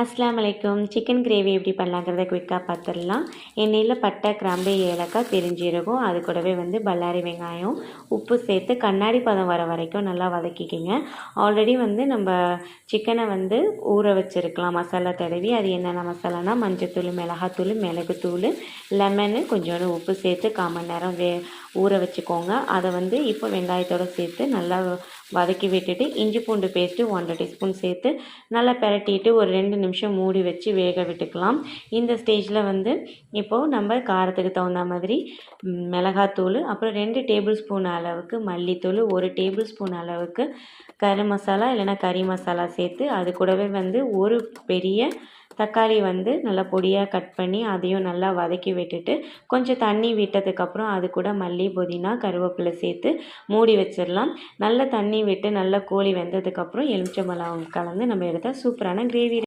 அஸ்ஸலாமு அலைக்கும். Chicken gravy எப்படி பண்ணலாங்கிறத குயிக்காக பார்த்துடலாம். எண்ணெயில் பட்டை, கிராம்பு, ஏலக்காய், பெருஞ்சீரகம், அது கூடவே பல்லாரி வெங்காயம், உப்பு சேர்த்து கண்ணாடி பதம் வர வரைக்கும் நல்லா வதக்கிக்கிங்க. ஆல்ரெடி நம்ம சிக்கனை ஊற வச்சுருக்கலாம் மசாலா தடவி. அது என்னென்ன மசாலானா மஞ்சத்தூள், மிளகாத்தூள், மிளகுத்தூள், லெமனு, கொஞ்சோண்டு உப்பு சேர்த்து 1/4 மணி நேரம் ஊற வச்சுக்கோங்க. அதை இப்போ வெங்காயத்தோடு சேர்த்து நல்லா வதக்கி விட்டுட்டு இஞ்சி பூண்டு பேஸ்ட்டு 1 டீஸ்பூன் சேர்த்து நல்லா பிரட்டிட்டு ஒரு 2 நிமிஷம் மூடி வச்சு வேக விட்டுக்கலாம். இந்த ஸ்டேஜில் இப்போது நம்ம காரத்துக்கு தகுந்த மாதிரி மிளகாத்தூள், அப்புறம் 2 டேபிள் ஸ்பூன் அளவுக்கு மல்லித்தூள், 1 டேபிள் ஸ்பூன் அளவுக்கு கரம் மசாலா இல்லைன்னா கறி மசாலா சேர்த்து, அது கூடவே ஒரு பெரிய தக்காளி நல்லா பொடியாக கட் பண்ணி அதையும் நல்லா வதக்கி விட்டுட்டு கொஞ்சம் தண்ணி விட்டதுக்கப்புறம் அது கூட மல்லி, புதினா, கருவேப்பிலை சேர்த்து மூடி வச்சிடலாம். நல்லா தண்ணி விட்டு நல்லா கோழி வெந்ததுக்கப்புறம் எலுமிச்சம்பழம் கலந்து நம்ம எடுத்தால் சூப்பரான கிரேவி